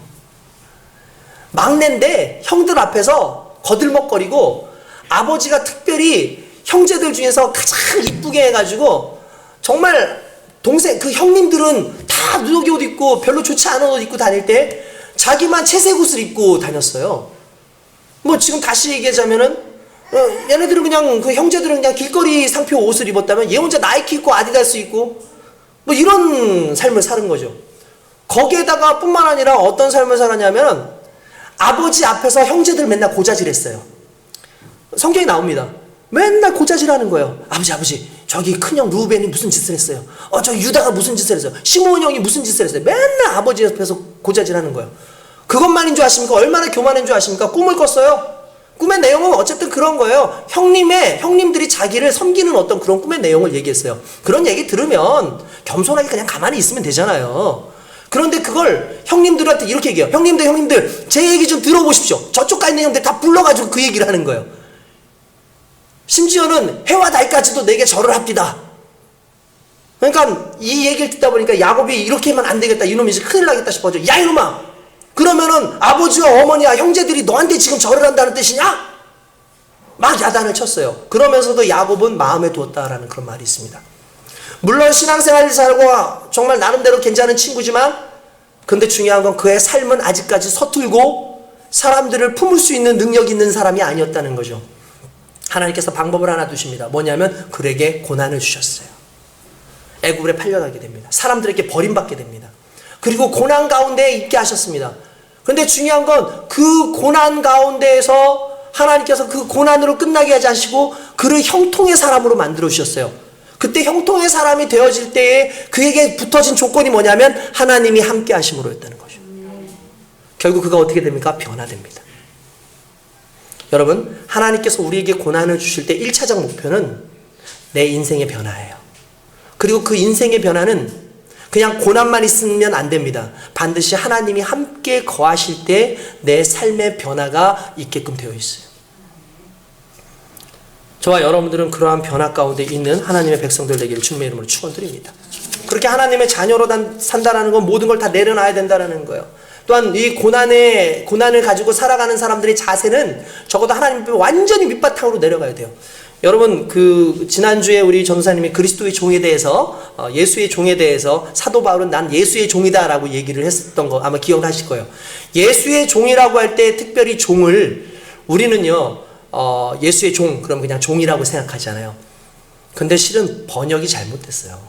막내인데 형들 앞에서 거들먹거리고 아버지가 특별히 형제들 중에서 가장 이쁘게 해가지고 정말 그 형님들은 다 누더기 옷 입고 별로 좋지 않은 옷 입고 다닐 때 자기만 채색 옷을 입고 다녔어요. 지금 다시 얘기하자면은 얘네들은 그냥 그 형제들은 그냥 길거리 상표 옷을 입었다면 얘 혼자 나이키 입고 아디다스 입고 이런 삶을 사는 거죠. 거기에다가 뿐만 아니라 어떤 삶을 살았냐면 아버지 앞에서 형제들 맨날 고자질했어요. 성경에 나옵니다. 맨날 고자질하는 거예요. 아버지 저기 큰형 루벤이 무슨 짓을 했어요. 저기 유다가 무슨 짓을 했어요. 시므온 형이 무슨 짓을 했어요. 맨날 아버지 앞에서 고자질하는 거예요. 그것만인 줄 아십니까? 얼마나 교만인 줄 아십니까? 꿈을 꿨어요. 꿈의 내용은 어쨌든 그런 거예요. 형님들이 자기를 섬기는 어떤 그런 꿈의 내용을 얘기했어요. 그런 얘기 들으면 겸손하게 그냥 가만히 있으면 되잖아요. 그런데 그걸 형님들한테 이렇게 얘기해요. 형님들 제 얘기 좀 들어보십시오. 저쪽 가 있는 형들 다 불러가지고 그 얘기를 하는 거예요. 심지어는 해와 달까지도 내게 절을 합디다. 그러니까 이 얘기를 듣다 보니까 야곱이 이렇게 하면 안 되겠다. 이놈이 이제 큰일 나겠다 싶어져. 야 이놈아, 그러면은 아버지와 어머니와 형제들이 너한테 지금 절을 한다는 뜻이냐? 막 야단을 쳤어요. 그러면서도 야곱은 마음에 두었다라는 그런 말이 있습니다. 물론 신앙생활을 살고 정말 나름대로 괜찮은 친구지만 근데 중요한 건 그의 삶은 아직까지 서툴고 사람들을 품을 수 있는 능력 있는 사람이 아니었다는 거죠. 하나님께서 방법을 하나 두십니다. 뭐냐면 그에게 고난을 주셨어요. 애굽에 팔려가게 됩니다. 사람들에게 버림받게 됩니다. 그리고 고난 가운데 있게 하셨습니다. 근데 중요한 건 그 고난 가운데에서 하나님께서 그 고난으로 끝나게 하지 않으시고 그를 형통의 사람으로 만들어 주셨어요. 그때 형통의 사람이 되어질 때에 그에게 붙어진 조건이 뭐냐면 하나님이 함께 하심으로였다는 거죠. 결국 그가 어떻게 됩니까? 변화됩니다. 여러분, 하나님께서 우리에게 고난을 주실 때 1차적 목표는 내 인생의 변화예요. 그리고 그 인생의 변화는 그냥 고난만 있으면 안 됩니다. 반드시 하나님이 함께 거하실 때 내 삶의 변화가 있게끔 되어 있어요. 저와 여러분들은 그러한 변화 가운데 있는 하나님의 백성들 되기를 주님의 이름으로 축원드립니다. 그렇게 하나님의 자녀로 산다라는 건 모든 걸 다 내려놔야 된다는 거예요. 또한 이 고난을 가지고 살아가는 사람들의 자세는 적어도 하나님 앞에 완전히 밑바탕으로 내려가야 돼요. 여러분, 지난주에 우리 전도사님이 그리스도의 종에 대해서, 예수의 종에 대해서 사도 바울은 난 예수의 종이다 라고 얘기를 했었던 거 아마 기억하실 거예요. 예수의 종이라고 할 때 특별히 종을 우리는요, 예수의 종, 그럼 그냥 종이라고 생각하잖아요. 근데 실은 번역이 잘못됐어요.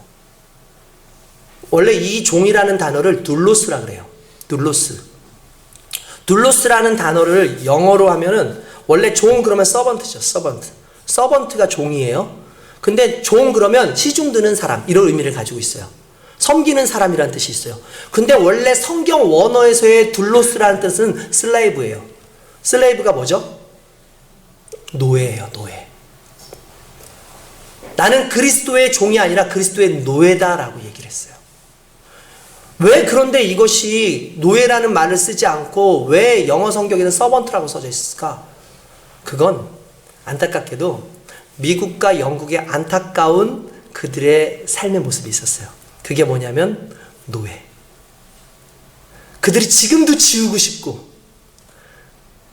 원래 이 종이라는 단어를 둘로스라 그래요. 둘로스라는 단어를 영어로 하면은 원래 종 그러면 서번트죠. 서번트가 종이에요. 근데 종 그러면 시중 드는 사람 이런 의미를 가지고 있어요. 섬기는 사람이라는 뜻이 있어요. 근데 원래 성경 원어에서의 둘로스라는 뜻은 슬레이브예요. 슬레이브가 뭐죠? 노예예요. 노예. 나는 그리스도의 종이 아니라 그리스도의 노예다라고 얘기를 했어요. 왜 그런데 이것이 노예라는 말을 쓰지 않고 왜 영어 성경에는 서번트라고 써져 있을까? 그건 안타깝게도 미국과 영국의 안타까운 그들의 삶의 모습이 있었어요. 그게 뭐냐면 노예. 그들이 지금도 지우고 싶고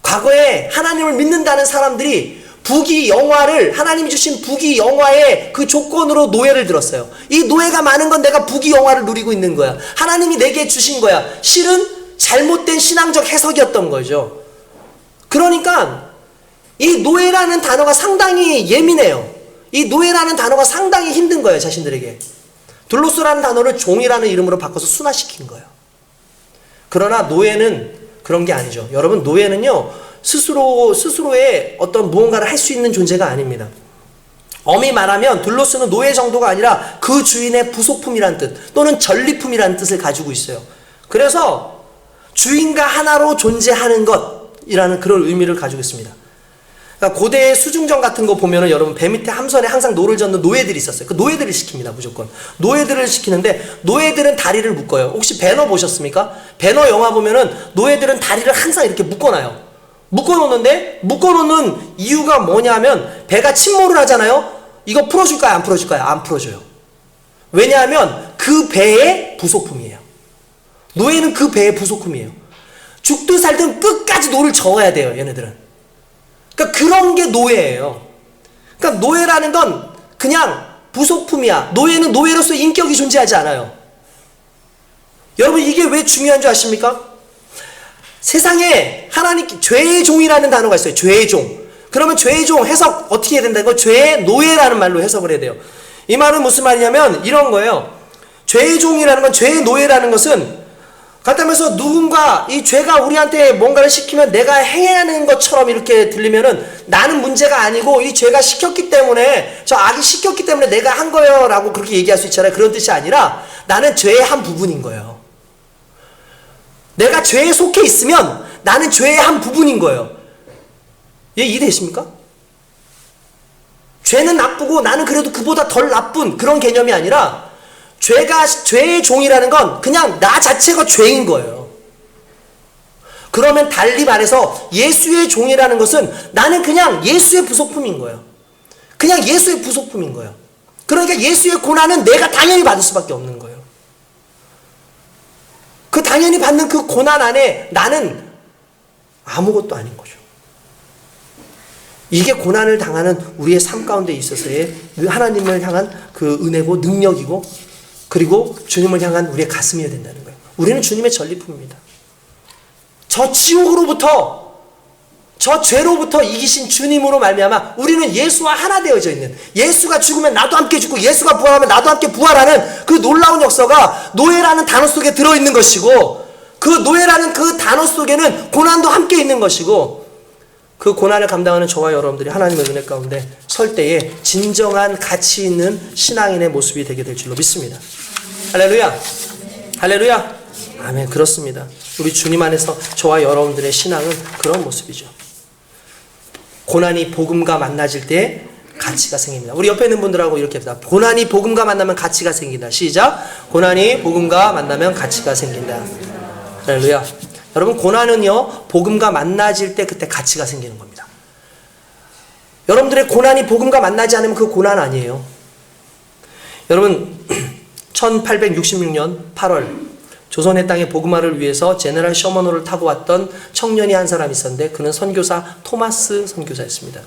과거에 하나님을 믿는다는 사람들이 하나님이 주신 부귀영화의 그 조건으로 노예를 들었어요. 이 노예가 많은 건 내가 부귀영화를 누리고 있는 거야. 하나님이 내게 주신 거야. 실은 잘못된 신앙적 해석이었던 거죠. 그러니까 이 노예라는 단어가 상당히 예민해요. 이 노예라는 단어가 상당히 힘든 거예요. 자신들에게. 둘로스라는 단어를 종이라는 이름으로 바꿔서 순화시킨 거예요. 그러나 노예는 그런 게 아니죠. 여러분, 노예는요 스스로의 어떤 무언가를 할 수 있는 존재가 아닙니다. 엄히 말하면 둘로스는 노예 정도가 아니라 그 주인의 부속품이란 뜻 또는 전리품이란 뜻을 가지고 있어요. 그래서 주인과 하나로 존재하는 것이라는 그런 의미를 가지고 있습니다. 그러니까 고대의 수중전 같은 거 보면은 여러분 배 밑에 함선에 항상 노를 젓는 노예들이 있었어요. 그 노예들을 시킵니다. 무조건 노예들을 시키는데 노예들은 다리를 묶어요. 혹시 배너 보셨습니까? 배너 영화 보면은 노예들은 다리를 항상 이렇게 묶어놔요. 묶어놓는 이유가 뭐냐면 배가 침몰을 하잖아요. 이거 풀어줄까요? 안 풀어줄까요? 안 풀어줘요. 왜냐하면 그 배의 부속품이에요. 노예는 그 배의 부속품이에요. 죽든 살든 끝까지 노를 저어야 돼요. 얘네들은. 그러니까 그런 게 노예예요. 그러니까 노예라는 건 그냥 부속품이야. 노예는 노예로서 인격이 존재하지 않아요. 여러분, 이게 왜 중요한 줄 아십니까? 세상에 하나님 죄의 종이라는 단어가 있어요. 죄의 종. 그러면 죄의 종 해석 어떻게 해야 된다고? 죄의 노예라는 말로 해석을 해야 돼요. 이 말은 무슨 말이냐면 이런 거예요. 죄의 종이라는 건, 죄의 노예라는 것은 그렇다면서 누군가 이 죄가 우리한테 뭔가를 시키면 내가 행해야 하는 것처럼 이렇게 들리면은 나는 문제가 아니고 이 죄가 시켰기 때문에, 저 악이 시켰기 때문에 내가 한 거예요 라고 그렇게 얘기할 수 있잖아요. 그런 뜻이 아니라 나는 죄의 한 부분인 거예요. 내가 죄에 속해 있으면 나는 죄의 한 부분인 거예요. 이해되십니까? 죄는 나쁘고 나는 그래도 그보다 덜 나쁜 그런 개념이 아니라 죄의 종이라는 건 그냥 나 자체가 죄인 거예요. 그러면 달리 말해서 예수의 종이라는 것은 나는 그냥 예수의 부속품인 거예요. 그냥 예수의 부속품인 거예요. 그러니까 예수의 고난은 내가 당연히 받을 수밖에 없는 거예요. 그 당연히 받는 그 고난 안에 나는 아무것도 아닌 거죠. 이게 고난을 당하는 우리의 삶 가운데 있어서의 하나님을 향한 그 은혜고 능력이고, 그리고 주님을 향한 우리의 가슴이어야 된다는 거예요. 우리는 주님의 전리품입니다. 저 지옥으로부터, 저 죄로부터 이기신 주님으로 말미암아 우리는 예수와 하나 되어져 있는, 예수가 죽으면 나도 함께 죽고 예수가 부활하면 나도 함께 부활하는 그 놀라운 역사가 노예라는 단어 속에 들어있는 것이고, 그 노예라는 그 단어 속에는 고난도 함께 있는 것이고, 그 고난을 감당하는 저와 여러분들이 하나님의 은혜 가운데 설 때에 진정한 가치 있는 신앙인의 모습이 되게 될 줄로 믿습니다. 할렐루야. 할렐루야. 아멘. 그렇습니다. 우리 주님 안에서 저와 여러분들의 신앙은 그런 모습이죠. 고난이 복음과 만나질 때 가치가 생깁니다. 우리 옆에 있는 분들하고 이렇게 합시다. 고난이 복음과 만나면 가치가 생긴다. 시작. 고난이 복음과 만나면 가치가 생긴다. 할렐루야. 여러분, 고난은요 복음과 만나질 때 그때 가치가 생기는 겁니다. 여러분들의 고난이 복음과 만나지 않으면 그 고난 아니에요. 여러분, 1866년 8월 조선의 땅에 복음화를 위해서 제너럴 셔먼호를 타고 왔던 청년이 한 사람 있었는데 그는 선교사 토마스 선교사였습니다.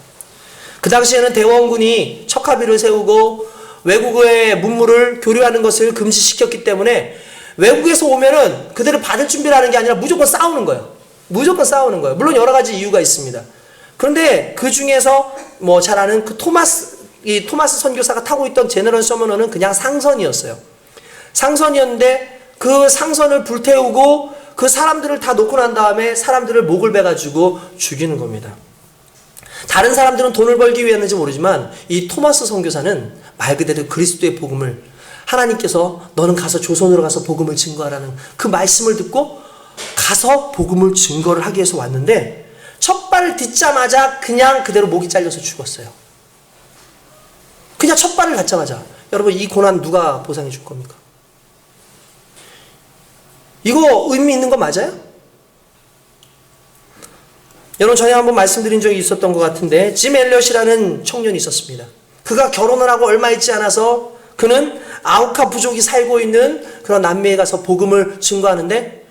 그 당시에는 대원군이 척하비를 세우고 외국의 문물을 교류하는 것을 금지시켰기 때문에 외국에서 오면은 그들을 받을 준비를 하는 게 아니라 무조건 싸우는 거예요. 무조건 싸우는 거예요. 물론 여러 가지 이유가 있습니다. 그런데 그 중에서 잘 아는 그 토마스 선교사가 타고 있던 제너럴 셔먼호는 그냥 상선이었어요. 상선이었는데 그 상선을 불태우고 그 사람들을 다 놓고 난 다음에 사람들을 목을 베가지고 죽이는 겁니다. 다른 사람들은 돈을 벌기 위해서인지 모르지만 이 토마스 선교사는 말 그대로 그리스도의 복음을 하나님께서 너는 가서 조선으로 가서 복음을 증거하라는 그 말씀을 듣고 가서 복음을 증거를 하기 위해서 왔는데 첫 발을 딛자마자 그냥 그대로 목이 잘려서 죽었어요. 그냥 첫 발을 닿자마자. 여러분 이 고난 누가 보상해 줄 겁니까? 이거 의미 있는 거 맞아요? 여러분 전에 한번 말씀드린 적이 있었던 것 같은데 짐 엘리엇이라는 청년이 있었습니다. 그가 결혼을 하고 얼마 있지 않아서 그는 아우카 부족이 살고 있는 그런 남미에 가서 복음을 증거하는데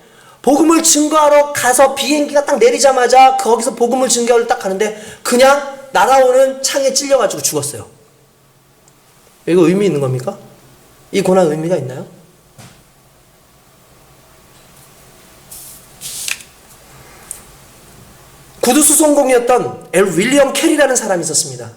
복음을 증거하러 가서 비행기가 딱 내리자마자 거기서 복음을 증거하러 딱 가는데 그냥 날아오는 창에 찔려가지고 죽었어요. 이거 의미 있는 겁니까? 이 고난 의미가 있나요? 구두수송공이었던 엘 윌리엄 캐리라는 사람이 있었습니다.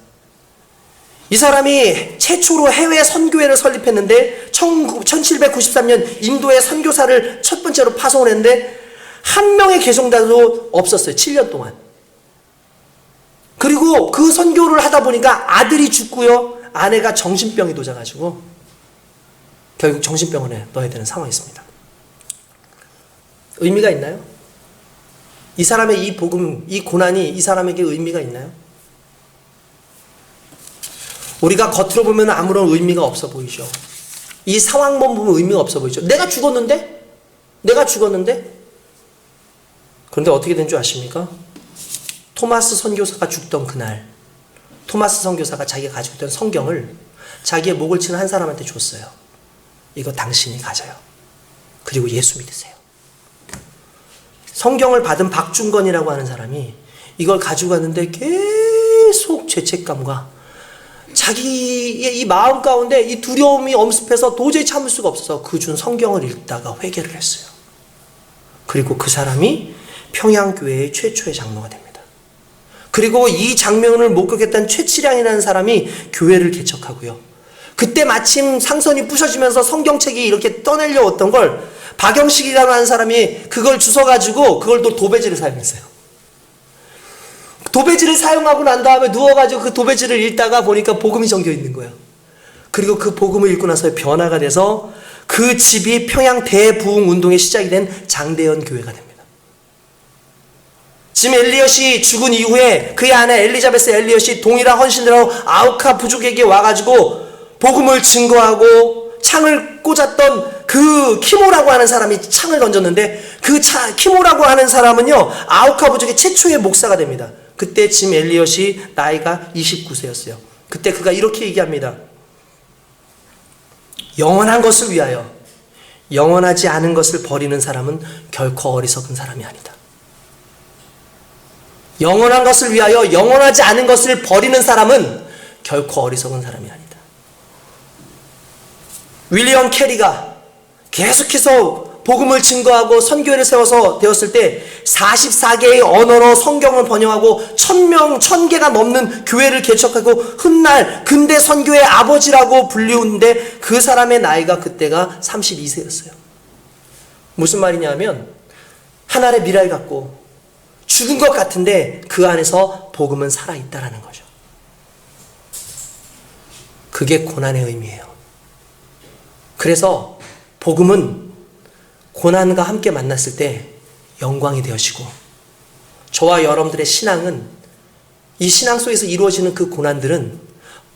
이 사람이 최초로 해외 선교회를 설립했는데 1793년 인도에 선교사를 첫 번째로 파송을 했는데 한 명의 개종자도 없었어요. 7년 동안. 그리고 그 선교를 하다 보니까 아들이 죽고요. 아내가 정신병이 도져가지고 결국 정신병원에 넣어야 되는 상황이었습니다. 의미가 있나요? 이 사람의 이 복음, 이 고난이 이 사람에게 의미가 있나요? 우리가 겉으로 보면 아무런 의미가 없어 보이죠. 이 상황만 보면 의미가 없어 보이죠. 내가 죽었는데? 그런데 어떻게 된 줄 아십니까? 토마스 선교사가 죽던 그날 토마스 선교사가 자기가 가지고 있던 성경을 자기의 목을 치는 한 사람한테 줬어요. 이거 당신이 가져요. 그리고 예수 믿으세요. 성경을 받은 박중건이라고 하는 사람이 이걸 가지고 갔는데 계속 죄책감과 자기의 이 마음 가운데 이 두려움이 엄습해서 도저히 참을 수가 없어서 그 준 성경을 읽다가 회개를 했어요. 그리고 그 사람이 평양교회의 최초의 장로가 됩니다. 그리고 이 장면을 목격했던 최치량이라는 사람이 교회를 개척하고요. 그때 마침 상선이 부셔지면서 성경책이 이렇게 떠내려왔던 걸 박영식이라고 하는 사람이 그걸 주워가지고 그걸 또 도배지를 사용했어요. 도배지를 사용하고 난 다음에 누워가지고 그 도배지를 읽다가 보니까 복음이 적혀 있는 거예요. 그리고 그 복음을 읽고 나서 변화가 돼서 그 집이 평양 대부흥 운동의 시작이 된 장대현 교회가 됩니다. 짐 엘리엇이 죽은 이후에 그의 아내 엘리자베스 엘리엇이 동일한 헌신을 하고 아우카 부족에게 와가지고 복음을 증거하고 창을 꽂았던 그 키모라고 하는 사람이 창을 던졌는데 그 키모라고 하는 사람은요 아우카 부족의 최초의 목사가 됩니다. 그때 짐 엘리엇이 나이가 29세였어요. 그때 그가 이렇게 얘기합니다. 영원한 것을 위하여 영원하지 않은 것을 버리는 사람은 결코 어리석은 사람이 아니다. 영원한 것을 위하여 영원하지 않은 것을 버리는 사람은 결코 어리석은 사람이 아니다. 윌리엄 캐리가 계속해서 복음을 증거하고 선교회를 세워서 되었을 때 44개의 언어로 성경을 번역하고 1000개가 넘는 교회를 개척하고 훗날 근대 선교의 아버지라고 불리우는데 그 사람의 나이가 그때가 32세였어요. 무슨 말이냐면 하늘의 미랄 같고 죽은 것 같은데 그 안에서 복음은 살아있다라는 거죠. 그게 고난의 의미예요. 그래서 복음은 고난과 함께 만났을 때 영광이 되어지고 저와 여러분들의 신앙은 이 신앙 속에서 이루어지는 그 고난들은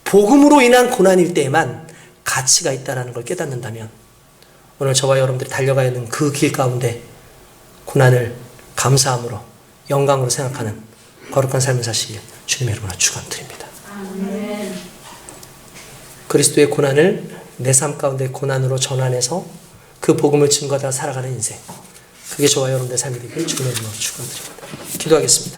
복음으로 인한 고난일 때에만 가치가 있다는 걸 깨닫는다면 오늘 저와 여러분들이 달려가야 하는 그 길 가운데 고난을 감사함으로 영광으로 생각하는 거룩한 삶을 사시길 주님의 이름으로 축원드립니다. 그리스도의 고난을 내 삶 가운데 고난으로 전환해서 그 그 복음을 증거하다 살아가는 인생. 그게 저와 여러분들의 삶이 되기를 주님의 이름으로 축원드립니다. 기도하겠습니다.